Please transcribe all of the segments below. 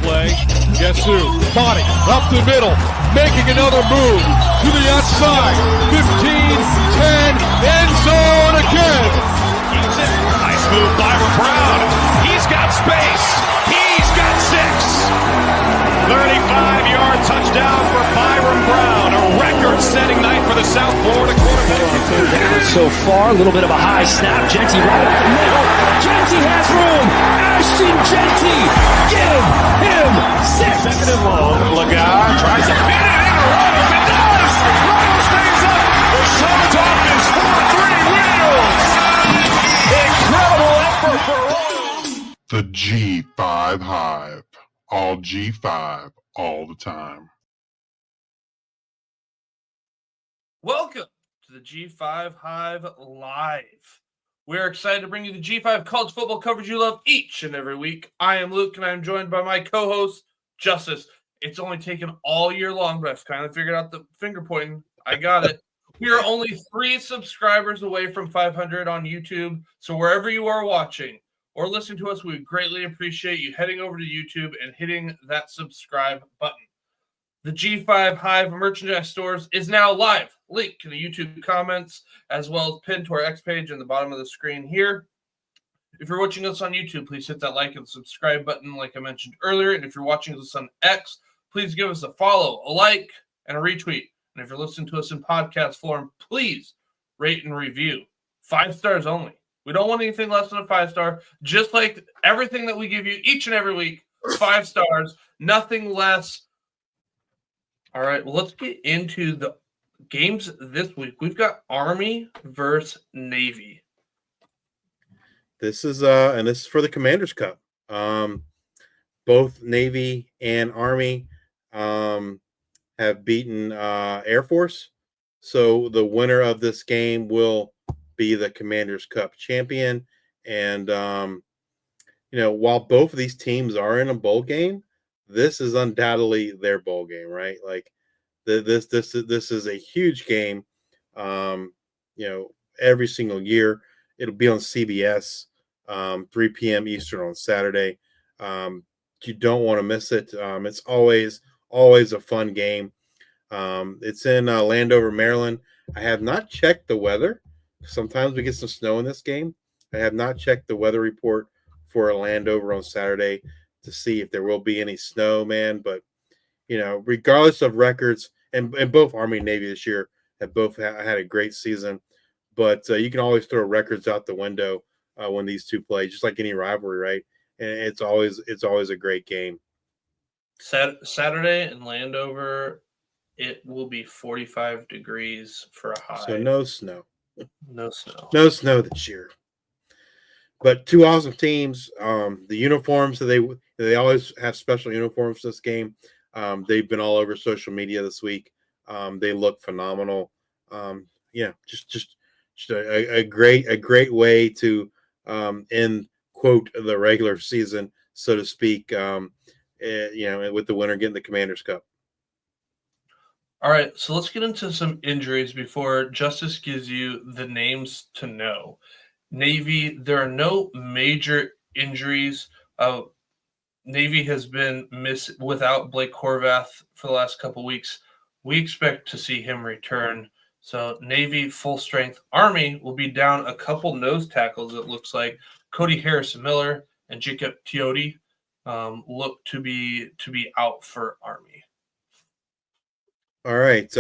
play. Guess who? Body up the middle, making another move to the outside. 15, 10, end zone again. Keeps it. Nice move by Brown. He's got space. He's got 6. 35-yard touchdown for Byron Brown. A record-setting night for the South Florida quarterback. Down so far, a little bit of a high snap. Genty right up the middle. Genty has room. Ashton Genty, give him 6. Second and long. Lagar tries to fit it in. Runnels, it does. Runnels stays up. The Suns offense 4-3 wins. Incredible effort for Runnels. The G5 Hive. All G5, all the time. Welcome to the G5 Hive Live. We're excited to bring you the G5 college football coverage you love each and every week. I am Luke, and I'm joined by my co-host, Justice. It's only taken all year long, but I've kind of figured out the finger pointing. I got it. We are only 3 subscribers away from 500 on YouTube, so wherever you are watching or listening to us, we would greatly appreciate you heading over to YouTube and hitting that subscribe button. The G5 Hive merchandise stores is now live. Link in the YouTube comments, as well as pinned to our X page in the bottom of the screen here. If you're watching us on YouTube, please hit that like and subscribe button like I mentioned earlier. And if you're watching us on X, please give us a follow, a like, and a retweet. And if you're listening to us in podcast form, please rate and review. 5 stars only. We don't want anything less than a 5-star. Just like everything that we give you each and every week, 5 stars, nothing less. All right, well, let's get into the games this week. We've got Army versus Navy. This is for the Commanders Cup. Both Navy and Army have beaten Air Force. So the winner of this game will be the Commanders Cup champion. And while both of these teams are in a bowl game, this is undoubtedly their bowl game, right? Like this is a huge game. Every single year it'll be on CBS, 3 p.m. Eastern on Saturday. You don't want to miss it. It's always a fun game. It's in Landover, Maryland. I have not checked the weather. Sometimes we get some snow in this game. I have not checked the weather report for Landover on Saturday to see if there will be any snow, man. But, regardless of records, and both Army and Navy this year have both had a great season. But you can always throw records out the window when these two play, just like any rivalry, right? And it's always a great game. Saturday in Landover, it will be 45 degrees for a high. So no snow. No snow. No snow this year. But two awesome teams. The uniforms, they always have special uniforms this game. They've been all over social media this week. They look phenomenal. Just a great way to end, quote, the regular season, so to speak. With the winner getting the Commanders Cup. All right, so let's get into some injuries before Justice gives you the names to know. Navy, there are no major injuries. Navy has been without Blake Horvath for the last couple weeks. We expect to see him return. So Navy, full strength. Army will be down a couple nose tackles, it looks like. Cody Harrison-Miller and Jacob Teote look to be out for Army. All right,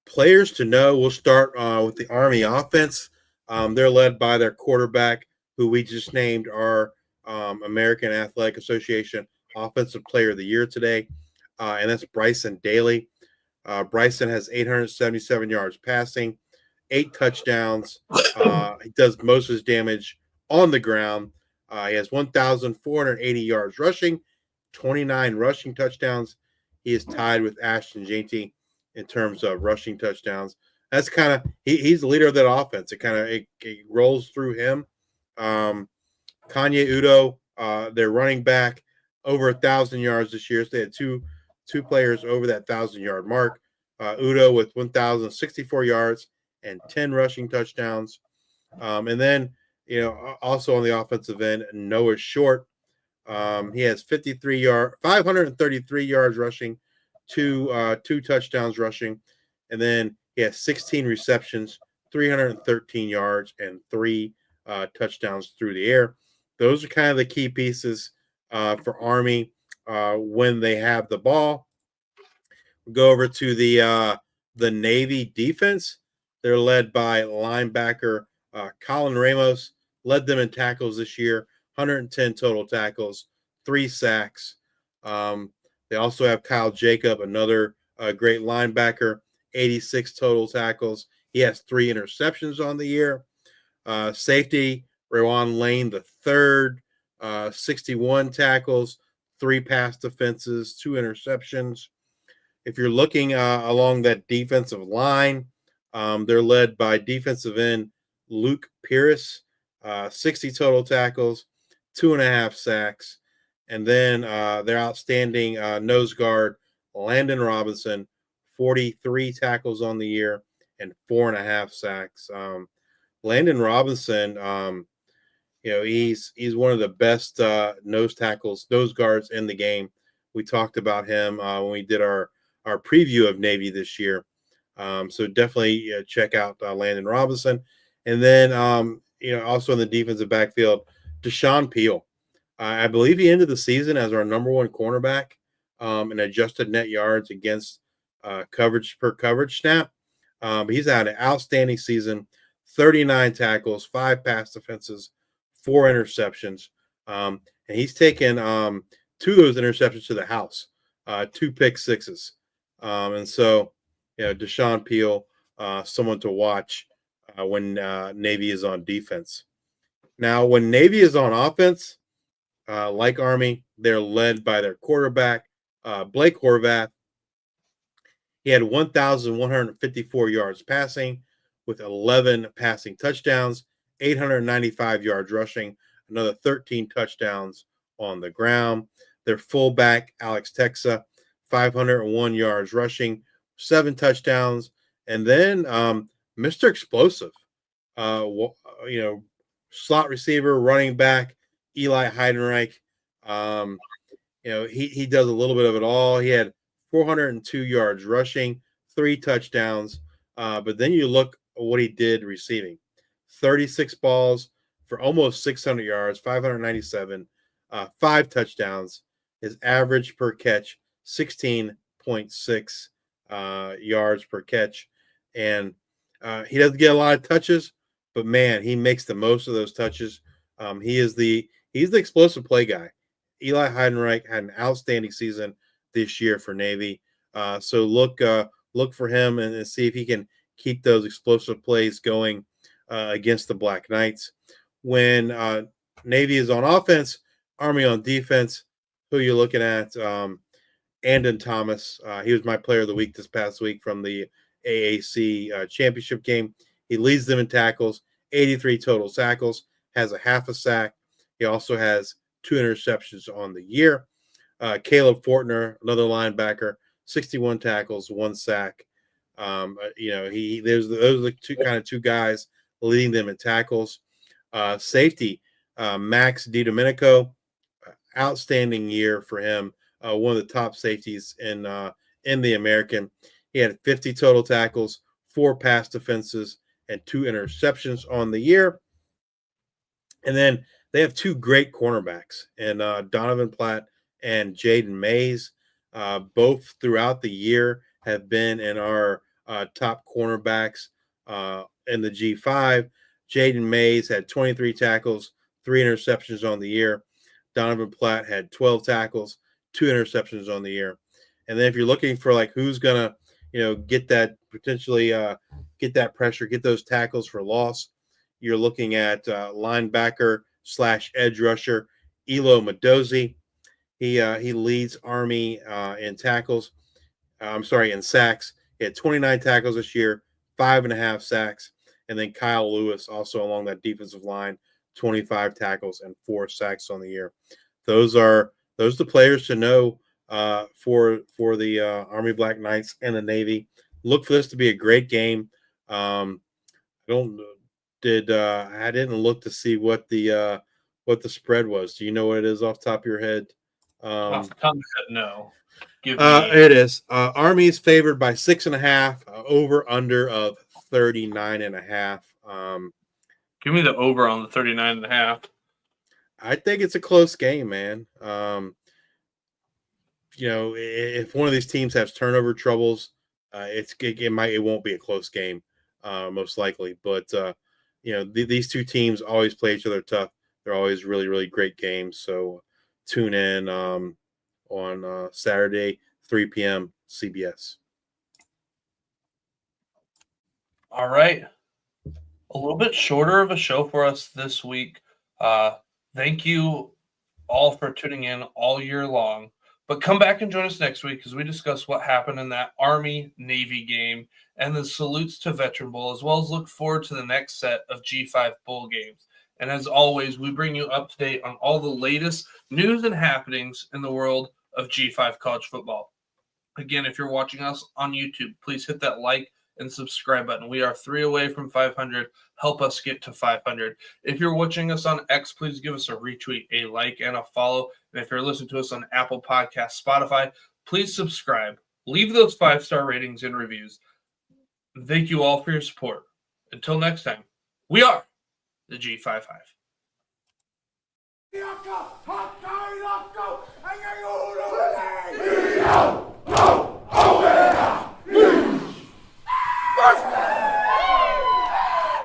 players to know. We'll start with the Army offense. They're led by their quarterback, who we just named our American Athletic Association Offensive Player of the Year today, and that's Bryson Daly. Bryson has 877 yards passing, 8 touchdowns. He does most of his damage on the ground. He has 1,480 yards rushing, 29 rushing touchdowns. He is tied with Ashton Genty in terms of rushing touchdowns. That's kind of he's the leader of that offense. It rolls through him. Kanye Udo, their running back, over 1,000 yards this year. So they had two players over that 1,000-yard mark. Udo with 1,064 yards and 10 rushing touchdowns. And then, also on the offensive end, Noah Short, He has 533 yards rushing, two touchdowns rushing, and then he has 16 receptions, 313 yards, and three touchdowns through the air. Those are kind of the key pieces for Army when they have the ball. We'll go over to the Navy defense. They're led by linebacker Colin Ramos, led them in tackles this year, 110 total tackles, 3 sacks. They also have Kyle Jacob, another great linebacker, 86 total tackles. He has 3 interceptions on the year. Safety, Rawan Lane the third, 61 tackles, 3 pass defenses, 2 interceptions. If you're looking along that defensive line, they're led by defensive end Luke Pierce, 60 total tackles, 2.5 sacks. And then their outstanding nose guard, Landon Robinson, 43 tackles on the year and 4.5 sacks. Landon Robinson, he's one of the best nose guards in the game. We talked about him when we did our preview of Navy this year. So definitely check out Landon Robinson. And then, also in the defensive backfield, Deshaun Peel. I believe he ended the season as our number 1 cornerback in adjusted net yards against coverage per coverage snap. He's had an outstanding season, 39 tackles, 5 pass defenses, 4 interceptions. And he's taken 2 of those interceptions to the house, 2 pick sixes. And so, Deshaun Peel, someone to watch when Navy is on defense. Now, when Navy is on offense, like Army, they're led by their quarterback, Blake Horvath. He had 1,154 yards passing with 11 passing touchdowns, 895 yards rushing, another 13 touchdowns on the ground. Their fullback, Alex Texa, 501 yards rushing, 7 touchdowns. And then Mr. Explosive, slot receiver, running back, Eli Heidenreich. He does a little bit of it all. He had 402 yards rushing, 3 touchdowns. But then you look at what he did receiving. 36 balls for almost 600 yards, 597, 5 touchdowns. His average per catch, 16.6 yards per catch. And he doesn't get a lot of touches, but man, he makes the most of those touches. He's the explosive play guy. Eli Heidenreich had an outstanding season this year for Navy. So look for him and see if he can keep those explosive plays going against the Black Knights. When Navy is on offense, Army on defense, who are you looking at? Andon Thomas. He was my player of the week this past week from the AAC championship game. He leads them in tackles, 83 total tackles, has a half a sack. He also has 2 interceptions on the year. Caleb Fortner, another linebacker, 61 tackles, 1 sack. Those are the two guys leading them in tackles. Safety, Max DiDomenico, outstanding year for him. One of the top safeties in the American. He had 50 total tackles, 4 pass defenses, and 2 interceptions on the year. And then they have 2 great cornerbacks, and Donovan Platt and Jaden Mays, both throughout the year have been in our top cornerbacks in the G5. Jaden Mays had 23 tackles, 3 interceptions on the year. Donovan Platt had 12 tackles, 2 interceptions on the year. And then if you're looking for who's gonna, get that potentially get that pressure, get those tackles for loss, you're looking at linebacker / edge rusher Elo Madozi. He leads Army in tackles. In sacks. He had 29 tackles this year, 5.5 sacks. And then Kyle Lewis also along that defensive line, 25 tackles and 4 sacks on the year. Those are the players to know for the Army Black Knights and the Navy. Look for this to be a great game. I didn't look to see what the what the spread was. Do you know what it is off the top of your head? Off the top of my head, no. Give me It is. Army is favored by 6.5. Over under of 39.5. give me the over on the 39.5. I think it's a close game, man. If one of these teams has turnover troubles, it won't be a close game, most likely. But these two teams always play each other tough. They're always really, really great games. So tune in on Saturday, 3 p.m. CBS. All right. A little bit shorter of a show for us this week. Thank you all for tuning in all year long. But come back and join us next week as we discuss what happened in that Army-Navy game and the salutes to Veteran Bowl, as well as look forward to the next set of G5 Bowl games. And as always, we bring you up to date on all the latest news and happenings in the world of G5 college football. Again, if you're watching us on YouTube, please hit that like and subscribe button. We are 3 away from 500. Help us get to 500. If you're watching us on X, please give us a retweet, a like, and a follow. And if you're listening to us on Apple Podcasts, Spotify, please subscribe. Leave those 5-star ratings and reviews. Thank you all for your support. Until next time, we are the G5 Hive.